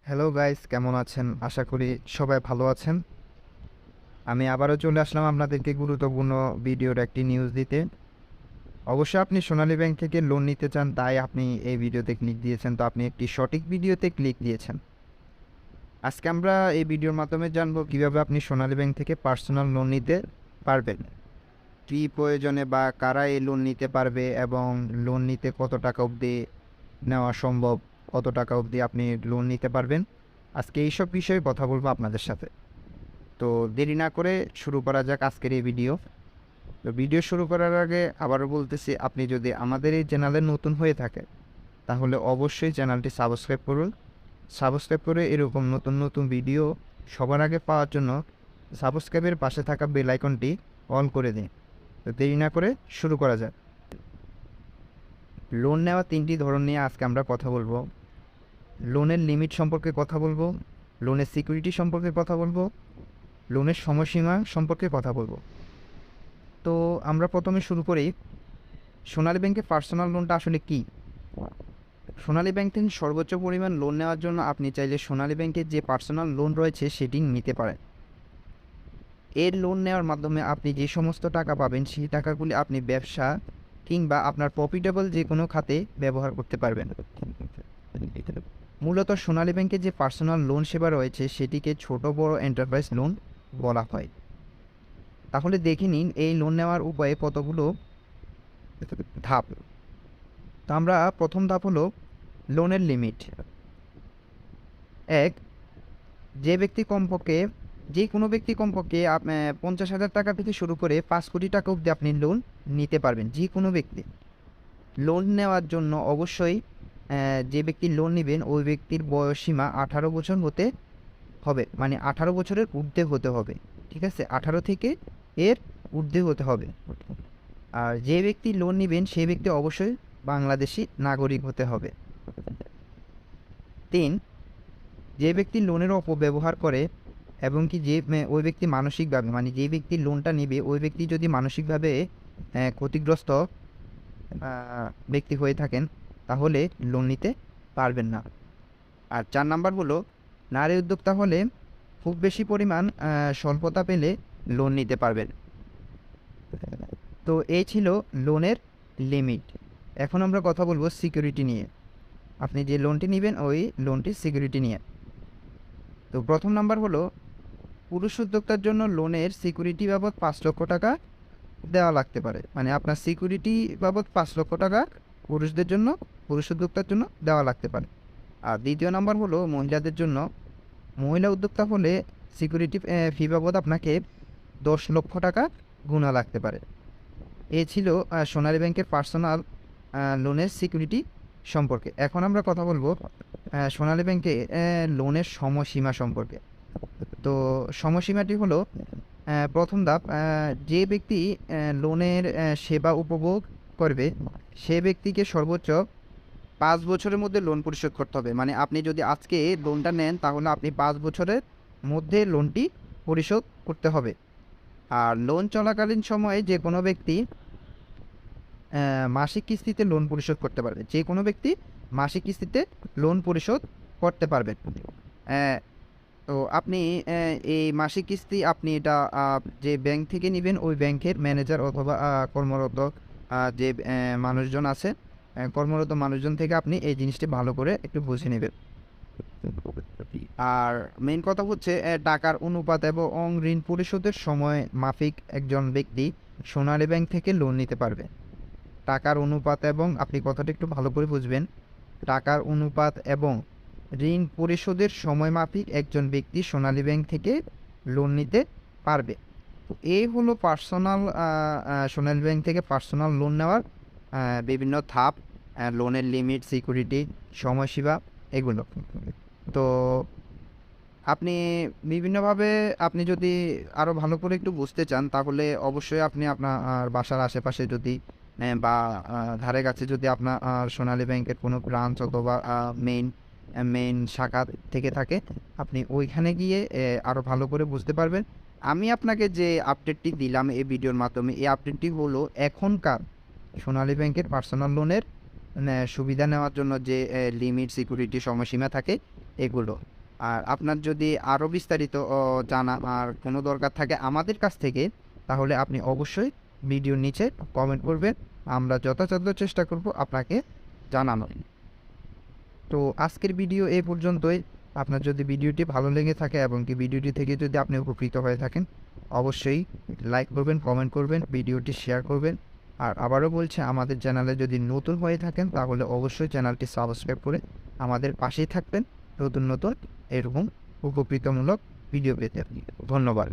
Hello guys, কেমন আছেন? আশা করি সবাই ভালো আছেন। আমি আবারও চলে আসলাম আপনাদেরকে গুরুত্বপূর্ণ ভিডিওর একটি নিউজ দিতে। অবশ্যই আপনি সোনালী ব্যাংক থেকে লোন নিতে চান, তাই আপনি এই ভিডিওতে ক্লিক দিয়েছেন। তো আপনি একটি সঠিক ভিডিওতে ক্লিক দিয়েছেন। আজকে আমরা এই ভিডিওর মাধ্যমে জানবো কিভাবে আপনি সোনালী ব্যাংক থেকে পার্সোনাল লোন নিতে পারবেন, কী প্রয়োজনে বা কারা এই লোন নিতে পারবে এবং লোন নিতে কত টাকা অবধি নেওয়া সম্ভব, কত টাকা অবধি আপনি লোন নিতে পারবেন। আজকে এইসব বিষয়ে কথা বলবো আপনাদের সাথে। তো দেরি না করে শুরু করা যাক আজকের এই ভিডিও। তো ভিডিও শুরু করার আগে আবারও বলতেছি, আপনি যদি আমাদের এই চ্যানেলে নতুন হয়ে থাকে তাহলে অবশ্যই চ্যানেলটি সাবস্ক্রাইব করুন। সাবস্ক্রাইব করে এরকম নতুন নতুন ভিডিও সবার আগে পাওয়ার জন্য সাবস্ক্রাইবের পাশে থাকা বেল আইকনটি অন করে দিন। তো দেরি না করে শুরু করা যাক। লোন নেওয়া তিনটি ধরন নিয়ে আজকে আমরা কথা বলবো। লোনের লিমিট সম্পর্কে কথা বলবো, লোনের সিকিউরিটি সম্পর্কে কথা বলবো, লোনের সময়সীমা সম্পর্কে কথা বলবো। তো আমরা প্রথমে শুরু করি, সোনালী ব্যাংকের পার্সোনাল লোনটা আসলে কী। সোনালী ব্যাংক থেকে সর্বোচ্চ পরিমাণ লোন নেওয়ার জন্য আপনি চাইলে সোনালী ব্যাংকের যে পার্সোনাল লোন রয়েছে সেটি নিতে পারেন। এর লোন নেওয়ার মাধ্যমে আপনি যে সমস্ত টাকা পাবেন সেই টাকাগুলি আপনি ব্যবসা কিংবা আপনার প্রফিটেবল যে কোনো খাতে ব্যবহার করতে পারবেন। মূলত সোনালী ব্যাংকের যে পার্সোনাল লোন সেবা রয়েছে সেটিকে ছোট বড় এন্টারপ্রাইজ লোন বলা হয়। তাহলে দেখে নিন এই লোন নেওয়ার উপায়ে কতগুলো ধাপ। তো আমরা প্রথম ধাপ হলো লোনের লিমিট। এক, যে কোনো ব্যক্তি কমপক্ষে 50,000 টাকা থেকে শুরু করে 5 কোটি টাকা অবধি আপনি লোন নিতে পারবেন। যে কোনো ব্যক্তি লোন নেওয়ার জন্য অবশ্যই যে ব্যক্তি লোন নেবেন ওই ব্যক্তির বয়সসীমা 18 বছর হতে হবে, মানে 18 বছরের ঊর্ধ্বে হতে হবে। ঠিক আছে, 18 থেকে এর ঊর্ধ্বে হতে হবে। আর যে ব্যক্তি লোন নেবেন সেই ব্যক্তি অবশ্যই বাংলাদেশি নাগরিক হতে হবে। 3, যে ব্যক্তি লোনের অপব্যবহার করে এবং কি যে ওই ব্যক্তি মানসিকভাবে, মানে যে ব্যক্তি লোনটা নেবে ওই ব্যক্তি যদি মানসিকভাবে ক্ষতিগ্রস্ত ব্যক্তি হয়ে থাকেন তাহলে লোন নিতে পারবেন না। আর 4 নাম্বার হলো, নারী উদ্যোক্তা হলে খুব বেশি পরিমাণ স্বল্পতা পেলে লোন নিতে পারবেন। তো এই ছিল লোনের লিমিট। এখন আমরা কথা বলবো সিকিউরিটি নিয়ে। আপনি যে লোনটি নেবেন ওই লোনটির সিকিউরিটি নিয়ে। তো প্রথম নাম্বার হলো, পুরুষ উদ্যোক্তার জন্য লোনের সিকিউরিটি বাবদ 5 লক্ষ টাকা দেওয়া লাগতে পারে, মানে আপনার সিকিউরিটি বাবদ 5 লক্ষ টাকা পুরুষদের জন্য, পুরুষ উদ্যোক্তার জন্য দেওয়া লাগতে পারে। আর দ্বিতীয় নাম্বার হলো মহিলাদের জন্য। মহিলা উদ্যোক্তা হলে সিকিউরিটি ফি বাবদ আপনাকে 10 লক্ষ টাকা গুনা লাগতে পারে। এ ছিল সোনালী ব্যাংকের পার্সোনাল লোনের সিকিউরিটি সম্পর্কে। এখন আমরা কথা বলবো সোনালী ব্যাংকে লোনের সময়সীমা সম্পর্কে। তো সময়সীমাটি হলো, প্রথম ধাপ, যে ব্যক্তি লোনের সেবা উপভোগ করবে সে ব্যক্তিকে সর্বোচ্চ 5 বছরের মধ্যে লোন পরিশোধ করতে হবে। মানে আপনি যদি আজকে লোনটা নেন তাহলে আপনি 5 বছরের মধ্যে লোনটি পরিশোধ করতে হবে। আর লোন চলাকালীন সময়ে যে কোনো ব্যক্তি মাসিক কিস্তিতে লোন পরিশোধ করতে পারবে। যে কোনো ব্যক্তি মাসিক কিস্তিতে লোন পরিশোধ করতে পারবেন। তো আপনি এই মাসিক কিস্তি আপনি এটা যে ব্যাংক থেকে নেবেন ওই ব্যাংকের ম্যানেজার অথবা কর্মরত যে মানুষজন আছে, কর্মরত মানুষজন থেকে আপনি এই জিনিসটি ভালো করে একটু বুঝে নেবেন। আর মেইন কথা হচ্ছে টাকার অনুপাত এবং ঋণ পরিশোধের সময় মাফিক একজন ব্যক্তি সোনালী ব্যাংক থেকে লোন নিতে পারবে। টাকার অনুপাত এবং, আপনি কথাটা একটু ভালো করে বুঝবেন, টাকার অনুপাত এবং ঋণ পরিশোধের সময় মাফিক একজন ব্যক্তি সোনালী ব্যাংক থেকে লোন নিতে পারবে। তো এই হলো পার্সোনাল সোনালী ব্যাংক থেকে পার্সোনাল লোন নেওয়ার বিভিন্ন ধাপ, লোনের লিমিট, সিকিউরিটি, সময়সীমা, এগুলো। তো আপনি বিভিন্নভাবে আপনি যদি আরও ভালো করে একটু বুঝতে চান তাহলে অবশ্যই আপনি আপনার বাসার আশেপাশে যদি বা ধারে কাছে যদি আপনার সোনালী ব্যাংকের কোনো ব্রাঞ্চ অথবা মেইন শাখা থেকে থাকে আপনি ওইখানে গিয়ে আরও ভালো করে বুঝতে পারবেন। আমি আপনাকে যে আপডেটটি দিলাম এই ভিডিওর মাধ্যমে, এই আপডেটটি হলো এখনকার সোনালী ব্যাংকের পার্সোনাল লোনের সুবিধা নেওয়ার জন্য যে লিমিট, সিকিউরিটি, সময়সীমা থাকে এগুলো। আর আপনার যদি আরও বিস্তারিত জানা আর কোনো দরকার থাকে আমাদের কাছ থেকে, তাহলে আপনি অবশ্যই ভিডিওর নিচে কমেন্ট করবেন, আমরা যথাসাধ্য চেষ্টা করব আপনাকে জানানোর। তো আজকের ভিডিও এই পর্যন্তই। আপনার যদি ভিডিওটি ভালো লেগে থাকে এবং কি ভিডিওটি থেকে যদি আপনি উপকৃত হয়ে থাকেন, অবশ্যই লাইক করবেন, কমেন্ট করবেন, ভিডিওটি শেয়ার করবেন। আর আবারও বলছি, আমাদের চ্যানেলে যদি নতুন হয়ে থাকেন তাহলে অবশ্যই চ্যানেলটি সাবস্ক্রাইব করে আমাদের পাশেই থাকবেন নতুন নতুন এরকম উপকৃতমূলক ভিডিও পেতে। ধন্যবাদ।